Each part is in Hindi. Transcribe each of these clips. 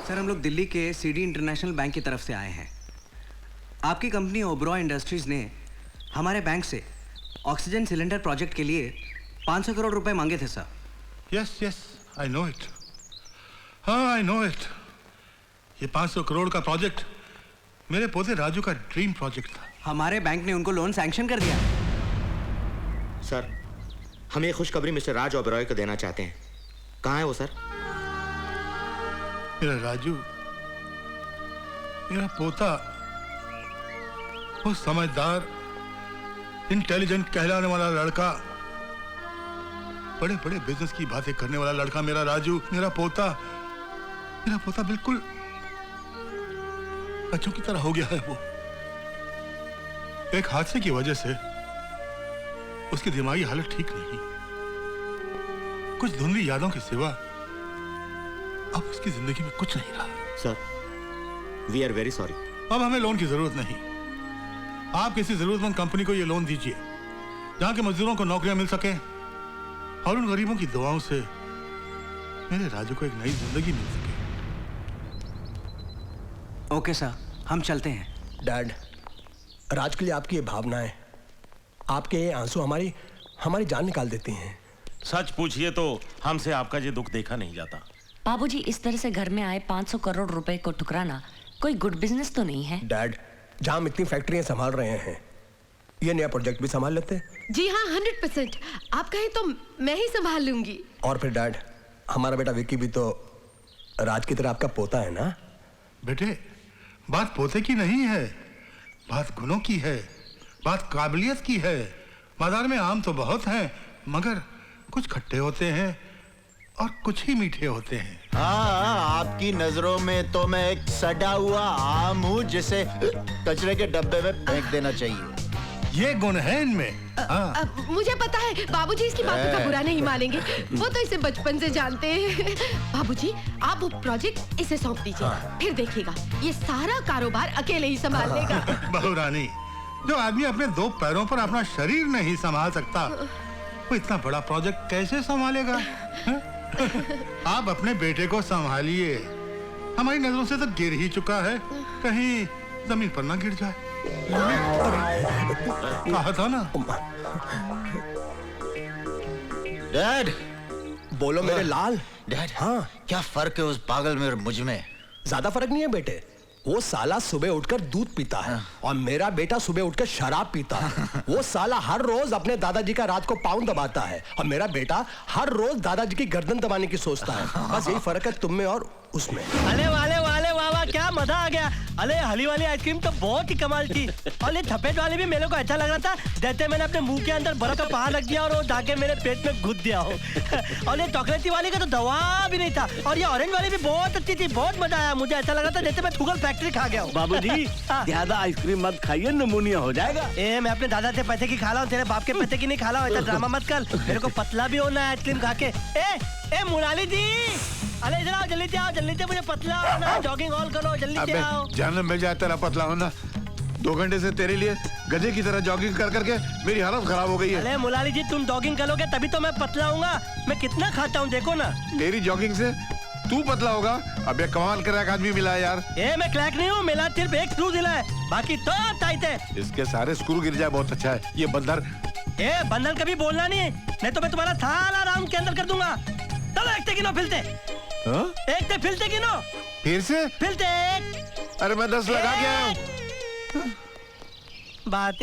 सर हम लोग दिल्ली के सीडी इंटरनेशनल बैंक की तरफ से आए हैं। आपकी कंपनी ओबरॉय इंडस्ट्रीज ने हमारे बैंक से ऑक्सीजन सिलेंडर प्रोजेक्ट के लिए 500 करोड़ रुपए मांगे थे sir. Yes yes I know it. हाँ आई नो इट। ये 500 करोड़ का प्रोजेक्ट मेरे पोते राजू का ड्रीम प्रोजेक्ट था। हमारे बैंक ने उनको लोन सैंक्शन कर दिया। सर हम ये खुशखबरी मिस्टर राज ओबरॉय को देना चाहते हैं। कहाँ है वो सर? मेरा राजू, मेरा पोता, वो समझदार इंटेलिजेंट कहलाने वाला लड़का, बड़े बड़े बिजनेस की बातें करने वाला लड़का मेरा राजू, मेरा पोता बिल्कुल बच्चों की तरह हो गया है। वो एक हादसे की वजह से उसकी दिमागी हालत ठीक नहीं। कुछ धुंधली यादों के सिवा अब उसकी जिंदगी में कुछ नहीं रहा। Sir we are very sorry. अब हमें लोन की जरूरत नहीं। आप किसी जरूरतमंद कंपनी को ये लोन दीजिए जहां के मजदूरों को नौकरियां मिल सके और उन गरीबों की दुआओं से मेरे राजू को एक नई जिंदगी मिल सके। ओके सर, हम चलते हैं। डैड, राज के लिए आपकी ये भावनाएं, आपके ये आंसू हमारी जान निकाल देती हैं। सच पूछिए तो हमसे आपका ये दुख देखा नहीं जाता। बाबूजी, इस तरह से घर में आए 500 करोड़ रुपए को ठुकराना कोई गुड बिजनेस तो नहीं है। डैड, जहां हम इतनी फैक्ट्रियां संभाल रहे हैं, ये नया प्रोजेक्ट भी संभाल लेते। जी हाँ, 100%। आप कहें तो मैं ही संभाल लूंगी। और फिर डैड, हमारा बेटा विक्की भी तो राज की तरह आपका पोता है ना? बेटे, बात पोते की नहीं है, बात गुणों की है, बात काबिलियत की है। बाजार में आम तो बहुत हैं, मगर कुछ खट्टे होते हैं और कुछ ही मीठे होते हैं। हाँ, आपकी नजरों में तो मैं एक सड़ा हुआ आम हूँ जिसे कचरे के डब्बे में फेंक देना चाहिए। ये गुण है इनमें। मुझे पता है बाबूजी इसकी बातों का बुरा नहीं मानेंगे। वो तो इसे बचपन से जानते हैं। बाबूजी, आप वो प्रोजेक्ट इसे सौंप दीजिए। फिर देखिएगा ये सारा कारोबार अकेले ही संभाल लेगा। बहू रानी, जो आदमी अपने 2 पैरों पर अपना शरीर नहीं संभाल सकता, वो इतना बड़ा प्रोजेक्ट कैसे संभालेगा? आप अपने बेटे को संभालिए। हमारी नजरों से तो गिर ही चुका है, कहीं जमीन पर ना गिर जाए। कहा था ना। डैड, बोलो मेरे लाल। डैड, हाँ, क्या फर्क है उस पागल में और मुझ में? ज्यादा फर्क नहीं है बेटे। वो साला सुबह उठकर दूध पीता है और मेरा बेटा सुबह उठकर शराब पीता है। वो साला हर रोज अपने दादाजी का रात को पाँव दबाता है और मेरा बेटा हर रोज दादाजी की गर्दन दबाने की सोचता है। बस यही फर्क है तुम में और उसमें। अरे वाले वाले वाह वाह, क्या मजा आ गया। अरे हली वाली आइसक्रीम तो बहुत ही कमाल थी और ये थपेट वाली भी मेरे को अच्छा लग रहा था। जैसे मैंने अपने मुंह के अंदर बर्फ का पहाड़ रख दिया और वो जाके मेरे पेट में घुस दिया हो। और ये चॉकलेटी वाली का तो दवा भी नहीं था। और ये ऑरेंज वाली भी बहुत अच्छी थी, बहुत मजा आया। मुझे ऐसा लगा था जैसे मैं शुगर फैक्ट्री खा गया हूँ। बाबूजी, ज्यादा आइसक्रीम मत खाइए, निमोनिया हो जाएगा। मैं अपने दादा से पैसे की खा रहा हूँ, तेरे बाप के पैसे की नहीं खा रहा हूँ। ऐसा ड्रामा मत कर, मेरे को पतला भी होना है आइसक्रीम खा के। ए मुराली जी, अरे इधर आओ, जल्दी से आओ, जल्दी से मुझे पतला होना, जॉगिंग ऑल करो, जल्दी से आओ। जानना मिल जाए तेरा पतला होना। 2 घंटे से तेरे लिए गधे की तरह जॉगिंग कर करके मेरी हालत खराब हो गई है। अरे मुलाली जी, तुम जॉगिंग करोगे तभी तो मैं पतला होऊंगा। मैं कितना खाता हूँ देखो ना। तेरी जॉगिंग से तू पतला होगा। अब ये कमाल कर एक आदमी मिला है यार। मैं क्रैक नहीं हूँ, मिला सिर्फ एक स्क्रू दिला है, बाकी तो टाइट है। इसके सारे स्क्रू गिर जाए बहुत अच्छा है। ये बंदर बंदर कभी बोलना नहीं तो मैं तुम्हारा सारा राउंड के अंदर कर दूंगा। चलो एक गिनो, फिलते एक ते फिलते गिनो, फिर से फिलते। अरे मैं 10 लगा गया। बात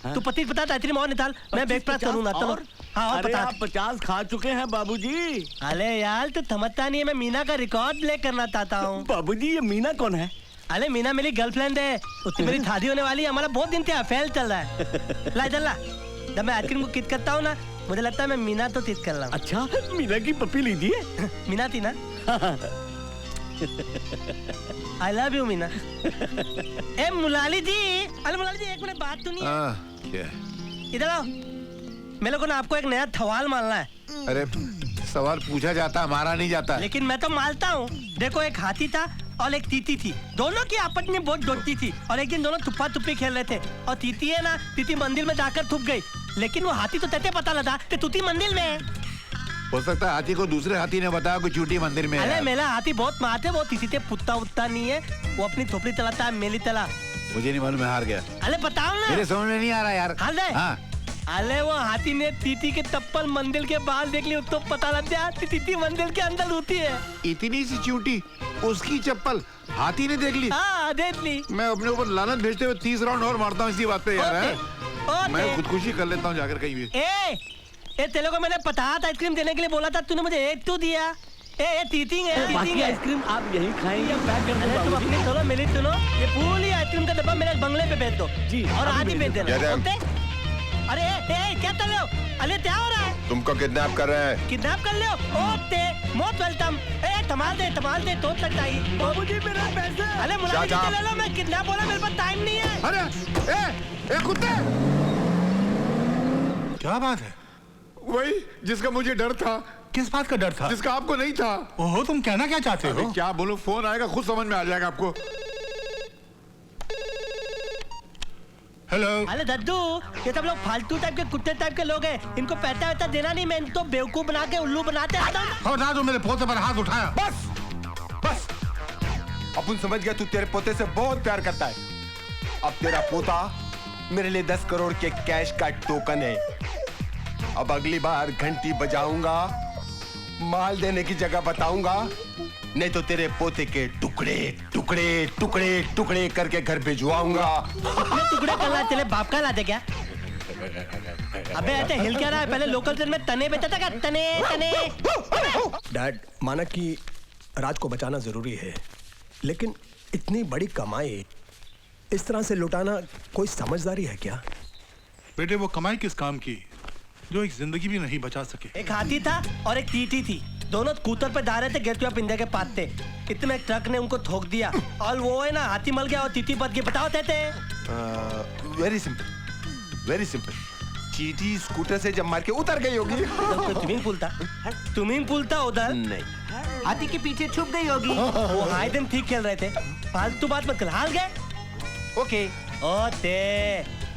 तू 25 बता, तेरी मोहर निकाल, मैं बैग प्रेस करूंगा। चलो हाँ, अरे आप 50 खा चुके हैं बाबूजी। अरे यार तू समझता नहीं है, मैं मीना का रिकॉर्ड ब्रेक करना चाहता हूँ। बाबूजी, ये मीना कौन है? अरे मीना मेरी गर्लफ्रेंड है, उससे मेरी शादी होने वाली है। हमारा बहुत दिन से अफेयर चल रहा है। ला चल ला, जब मैं आइसक्रीम को किस करता हूँ ना, मुझे लगता है मैं मीना तो किस कर रहा हूँ। अच्छा, मीना की पप्पी लीजिए। मीना थी ना। I love you Meena. Mulali ji, अरे मुलाली जी एक मिनट बात तो नहीं। इधर आओ, मेरे को ना आपको एक नया सवाल मानना है। अरे सवाल पूछा जाता, हमारा नहीं जाता। लेकिन मैं तो मानता हूँ। देखो, एक हाथी था और एक तीती थी, दोनों की आपस में बहुत दोस्ती थी। और एक दिन दोनों तुप्पा तुप्पी खेल रहे थे और तीती है ना, तीती मंदिर में जाकर थुप गई। लेकिन वो हाथी तो तैते पता लगा कि तूती मंदिर में है। हो सकता है हाथी को दूसरे हाथी ने बताया कि चूटी मंदिर में है अरे यार। मेरा हाथी बहुत मारते, बहुत इसी से पुत्ता उत्ता नहीं है, वो अपनी थोपड़ी चलाता है, मेली तला। मुझे नहीं मालूम, मैं हार गया। अरे बताओ ना। मेरे समझ में नहीं आ रहा यार। हाल दे। हाँ। अरे वो हाथी ने तीती के तप्पल मंदिर के बाहर देख ली, तो पता लग गया तीती मंदिर के अंदर होती है। इतनी सी चूटी, उसकी चप्पल हाथी ने देख ली। हाँ देख ली। मैं अपने ऊपर लानत भेजते हुए 30 राउंड और मारता हूँ इसी बात पे यार। है? मैं खुदकुशी कर लेता हूँ जाकर कहीं भी। ए तेरे को मैंने पता था आइसक्रीम देने के लिए बोला था, तूने मुझे एक तो दिया। ए टीटिंग है, टीटिंग है। आइसक्रीम आप यहीं खाएंगे या पैक कर तुम दो? अपनी सुनो, मेरी सुनो, ये पूरी आइसक्रीम का डब्बा मेरे बंगले पे भेज दो जी, और आज ही भेज देना। क्या ओके? अरे क्या कर रहे हो? अरे क्या हो रहा है? तुमको किडनैप कर रहे हैं। किडनैप कर ले? Okay, most welcome. तमाल दे तो लगता है। बाबूजी मेरा पैसा। अरे मुलाजिम ले लो, मैं किडनैप बोला, मेरे पास टाइम नहीं है। अरे कुत्ते! क्या बात है? वही जिसका मुझे डर था। किस बात का डर था? जिसका आपको नहीं था। ओहो, तुम कहना क्या चाहते हो? क्या बोलूं, फोन आएगा खुद समझ में आ जाएगा आपको। हेलो। अरे दद्दू, ये सब लोग फालतू टाइप के कुत्ते टाइप के लोग हैं, इनको पैसा वैसा देना नहीं, मैं इनको बेवकूफ बना के उल्लू बनाते रहता हूँ। खबरदार जो मेरे पोते पर हाथ उठाया। बस अपन समझ गया, तू तेरे पोते से बहुत प्यार करता है। अब तेरा पोता मेरे लिए 10 करोड़ के कैश का टोकन है। अब अगली बार घंटी बजाऊंगा, माल देने की जगह बताऊंगा, नहीं तो तेरे पोते के टुकड़े टुकड़े टुकड़े टुकड़े करके घर भिजवाऊंगा। टुकड़े करना तेरे बाप का लाते क्या? अबे ऐसे हिल क्या रहा है? पहले लोकल ट्रेन में तने बेचता था क्या? तने। डैड, माना कि राज को बचाना जरूरी है, लेकिन इतनी बड़ी कमाई इस तरह से लुटाना कोई समझदारी है क्या? बेटे, वो कमाई किस काम की जो एक जिंदगी भी नहीं बचा सके? एक हाथी था और एक टीटी थी, दोनों स्कूटर पे जा रहे थे, गिरते हुए पिंजरे के पास थे। इतने एक ट्रक ने उनको ठोक दिया और वो है ना, हाथी मर गया और टीटी बच गई। बताओ थे। Very simple, very simple. चीटी स्कूटर से जब मार के उतर गई होगी। तो स्विमिंग पूल था उधर। नहीं, हाथी के पीछे छुप गई होगी। वो हाई दिन ठीक खेल रहे थे, फालतू बात मत कर। हार गए? ओके। ओते,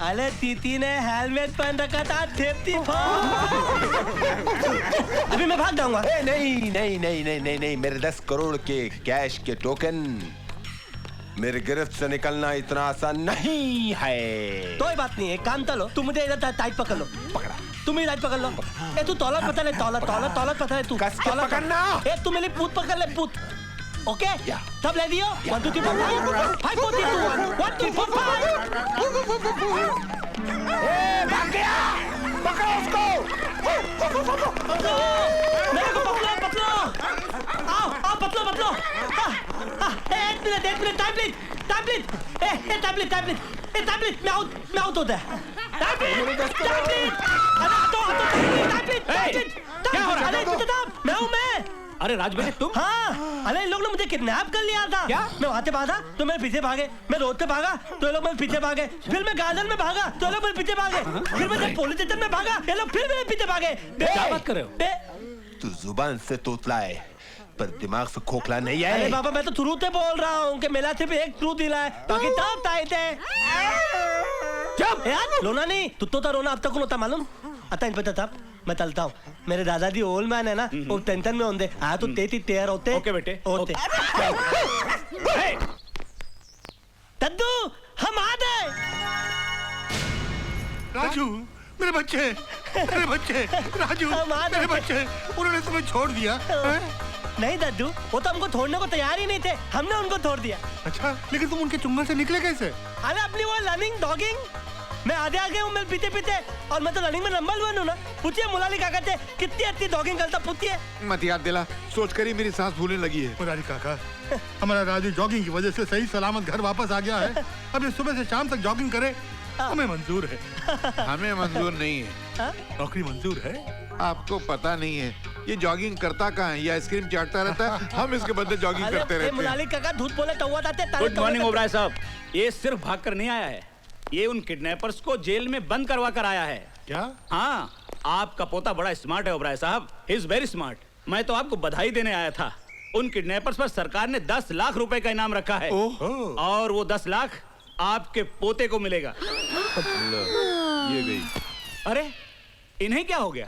अरे तीती ने हेलमेट पहन रखा था, सेफ्टी अभी मैं भाग जाऊंगा। नहीं, मेरे 10 करोड़ के कैश के टोकन मेरे गिरफ्त से निकलना इतना आसान नहीं है। कोई बात नहीं है, काम तो लो, तुम मुझे इधर टाइट पकड़ लो। पकड़ा। तुम ही टाइट पकड़ लो। ए तू तौलत पता ले, तौलत पता है तू। कस के पकड़ना। ए तू मेरी पूत पकड़ ले, पूत। ओके? सब ले दियो? 1 2 3 4 5 4 3 2 1 1 2 4 5। भाग गया, पकड़ो उसको। मेरे को पकड़ो। आओ पकड़ो। एक मिनट, टाइम प्लीज। मैं आउट होता है। क्या हो रहा है? मैं अरे राज बेटे तुम? हाँ, अरे इन लोग ने मुझे किडनैप कर लिया था। क्या? मैं वहाँ से भागा तो मेरे पीछे भागे, मैं रोड पे भागा तो ये लोग मेरे पीछे भागे, फिर मैं गार्डन में भागा तो ये लोग मेरे पीछे भागे, फिर मैं जब पुलिस स्टेशन में भागा ये लोग फिर मेरे पीछे भागे। क्या बात कर रहे हो? तू जुबान से तोतला है पर दिमाग से खोखला नहीं है। अरे बाबा, मैं तो शुरू से बोल रहा हूँ कि मेरा सिर्फ एक ट्रू दिला है, बाकी सब टाइट है। चुप यार, रोना नहीं। तू तो रोना अब तक कौन होता मालूम? आता इन पता था, मैं चलता हूँ। मेरे दादाजी ओल्ड मैन है ना, वो टेंशन में होंगे। आया तो तेती तेर होते। ओके बेटे, होते। दद्दू, हम आ गए। राजू, मेरे बच्चे, राजू, मेरे बच्चे, उन्होंने तुम्हें छोड़ दिया। नहीं दद्दू, वो तो हमको छोड़ने को तैयार ही नहीं थे, हमने उनको छोड़ दिया। अच्छा, लेकिन तुम उनके चुंगल से निकले कैसे? अरे अपनी वो लर्निंग डॉगिंग, मैं आगे हूँ, मेरे पीछे और मैं तो रनिंग में नंबर 1 हूँ ना। पूछिए मुलाली काका से कितनी अच्छी डॉगिंग करता, पूछिए। मत याद दिला, सोच कर ही मेरी सांस फूलने लगी है। मुरारी काका, हमारा राजू जॉगिंग की वजह से सही सलामत घर वापस आ गया है। अब ये सुबह से शाम तक जॉगिंग करे, हमें मंजूर है। हमें मंजूर नहीं है। नौकरी मंजूर है। आपको पता नहीं है ये जॉगिंग करता कहाँ है? ये आइसक्रीम चाटता रहता है, हम इसके बदले जॉगिंग करते रहते हैं। मुलाली काका धूप बोले तवा जाते। गुड मॉर्निंग ओबराय साहब। ये सिर्फ भाग कर नहीं आया है, ये उन किडनैपर्स को जेल में बंद करवा कर आया है। क्या? हाँ, आपका पोता बड़ा स्मार्ट है ओबराय साहब, ही इज वेरी स्मार्ट। मैं तो आपको बधाई देने आया था। उन किडनैपर्स पर सरकार ने 10 लाख रुपए का इनाम रखा है और वो 10 लाख आपके पोते को मिलेगा। ये गई। अरे इन्हें क्या हो गया?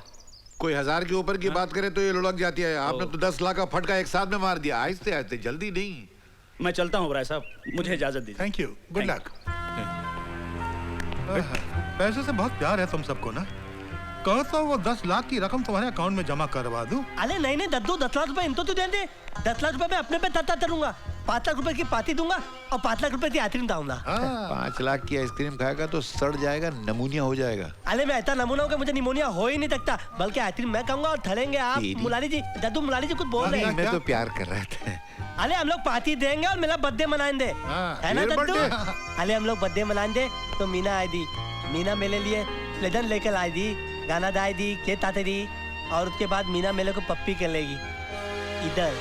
कोई 1000 के ऊपर की बात करे तो ये लुढ़क जाती है। आपने तो 10 लाख का फटका एक साथ में मार दिया। आहिस्ते आहिस्ते, जल्दी नहीं। मैं चलता हूँ ओबराय साहब, मुझे इजाजत दीजिए। Thank you, good luck. पैसे से बहुत प्यार है तुम सबको ना। कहो तो वो 10 लाख की रकम तुम्हारे अकाउंट में जमा करवा दूं। अरे नहीं नहीं दद्दू, 10 लाख रुपए इनको तो दे दे। 10 लाख रुपए मैं अपने पे तत्ता करूंगा। 5 लाख रुपए की पार्टी दूंगा और 5 लाख रुपए की आइसक्रीम खाऊंगा। 5 लाख की आइसक्रीम खाएगा तो सड़ जाएगा, नमूनिया हो जाएगा। अरे मैं ऐसा नमूना हूँ कि मुझे निमोनिया हो ही नहीं सकता, बल्कि आइसक्रीम मैं खाऊंगा और ठहरेंगे आप। मुलानी जी, दद्दू मुलानी जी कुछ बोल रहे हैं। मैं तो प्यार कर रहा था। अरे हम लोग पार्टी देंगे और मेरा बर्थडे मनाएंगे, है ना दद्दू? अरे हम लोग बर्थडे मनाएंगे तो मीना आई दी। मीना मेरे लिए प्लेजर लेकर आई दी, गाना दाई दी, केक आते दी, और उसके बाद मीना मेरे को पप्पी कर लेगी इधर।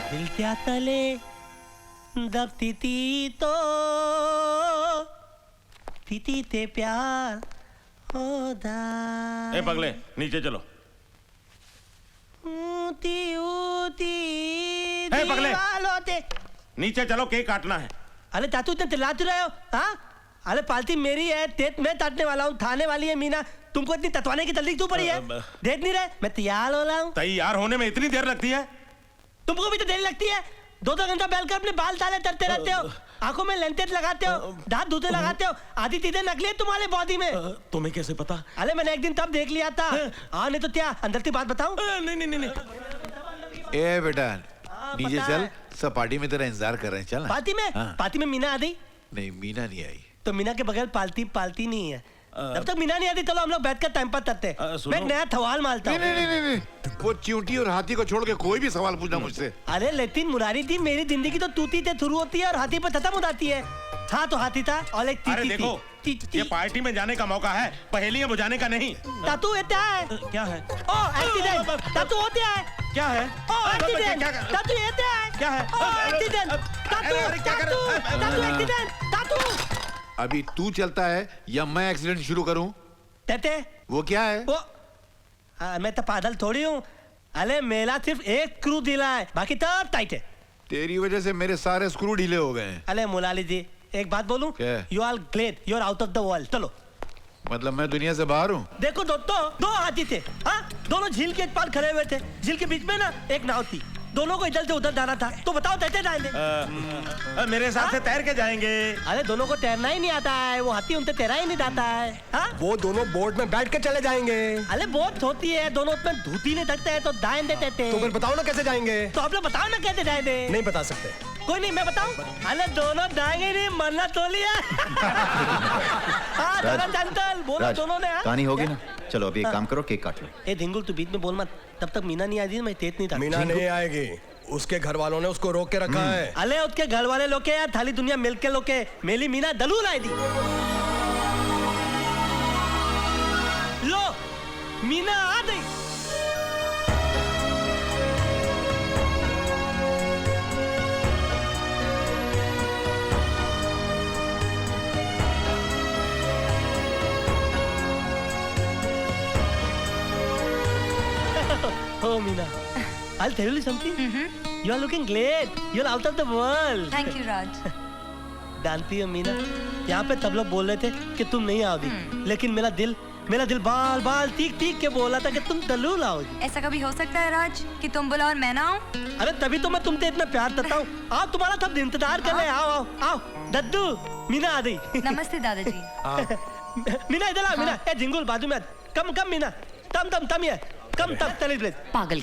दिल क्या तले दबती थी तो पीती थे प्यार होदा। ए पगले, नीचे चलो। ऊती ऊती ए पगले, दीवालों ते। नीचे चलो, केक काटना है। अरे चाचू इतने चिल्लाते रहे हो? हाँ, अरे पार्टी मेरी है, तेज मैं काटने वाला हूँ, थाने वाली है मीना। तुमको इतनी ततवाने की जल्दी क्यों पड़ी है? देख नहीं रहे मैं तैयार हो रहा हूँ। तैयार होने में इतनी देर लगती है? तुमको भी तो देर लगती है। 2-2 घंटा बैठ कर अपने बाल ताले करते रहते हो, आंखों में लेंटेज लगाते हो, दांत धोते लगाते हो, आधी चीजें नकली है तुम्हारे बॉडी में। तुम्हें कैसे पता? अरे मैंने एक दिन तब देख लिया था। हाँ नहीं तो क्या, अंदर की बात बताऊं? नहीं नहीं नहीं। ए बेटा, नीचे चल, सब पार्टी में तेरा इंतजार कर रहे हैं। चल। पार्टी में? पार्टी में मीना आ गई? नहीं, मीना नहीं आई। तो मीना के बगैर पार्टी नहीं है। जब तक मीना नहीं आती चलो हम लोग बैठकर टाइम पास करते हैं। मैं एक नया सवाल मारता हूँ। नहीं, वो चींटी और हाथी को छोड़ के कोई भी सवाल पूछना मुझसे। अरे लेकिन मुरारी जी, मेरी जिंदगी तो तूती से शुरू होती है और हाथी पर खत्म हो जाती है। हाँ तो हाथी था और एक अरे तीती देखो, थी। ये पार्टी में जाने का मौका है, पहेलियां बुझाने का नहीं। तातू ये क्या है? क्या है? ओ एक्सीडेंट। तातू होते है? क्या है? ओ एक्सीडेंट। तातू ये क्या है? क्या है? ओ एक्सीडेंट। तातू एक्सीडेंट। तातू। अभी तू चलता है या मैं एक्सीडेंट शुरू करूं? तेते वो क्या है? वो मैं तो पागल थोड़ी हूँ। अरे मेरा सिर्फ एक स्क्रू ढीला है, बाकी सब टाइट है। तेरी वजह से मेरे सारे स्क्रू ढीले हो गए हैं। अरे मुलाली जी, एक बात बोलूं? You are glad, you are out of the world. चलो। मतलब मैं दुनिया से बाहर हूँ? देखो दोस्तों, 2 हाथी थे। हाँ, दोनों झील के एक पार खड़े हुए थे। झील के बीच में ना एक नाव थी। दोनों को इधर से उधर जाना था। तो बताओ कैसे जाएंगे? मेरे हिसाब से तैर के जाएंगे। अरे दोनों को तैरना ही नहीं आता है, वो हाथी उनसे तैरा ही नहीं जाता है। हाँ? वो दोनों बोट में बैठ के चले जाएंगे। अरे बोट होती है, दोनों उसमें धूती नहीं सकते हैं तो दाएं देते थे। तो फिर बताओ ना कैसे जाएंगे? तो आप लोग बताओ ना कैसे जाएंगे? नहीं बता सकते। कोई नहीं, मैं बताऊं? अरे दोनों जाएंगे नहीं, मरना तो लिया। हाँ दोनों जनतल बोलो, दोनों ने। कहानी होगी ना? चलो अभी एक काम करो, केक काट लो। ए धिंगुल, तू बीच में बोल मत। तब तक मीना नहीं आई, मैं तेज नहीं था। मीना नहीं आएगी, उसके घर वालों ने उसको रोक के रखा है। अले उसके घर वाले लोग के यार, थाली दुनिया मिल के लोग के, मेरी मीना दलूल आई थी। लो मीना आ गई। Oh Meena, I'll tell you something. You are looking great. You are out of the world. Thank you Raj. जानती हो मीना, यहाँ पे सब लोग बोल रहे थे कि तुम नहीं आओगी, लेकिन मेरा दिल बाल बाल तीख के बोला था कि तुम जरूर आओगी। ऐसा कभी हो सकता है राज कि तुम बुलाओ और मैं ना आऊं? अरे तभी तो मैं तुमसे इतना प्यार करता हूँ। आओ, तुम्हारा सब इंतजार कर रहे हैं। आओ आओ आओ। दद्दू, मीना आ गई। नमस्ते दादाजी। मीना इधर आ। मीना, ए झिंगुल बाजू में। कम मीना, तम ये, कम चलिए। पागल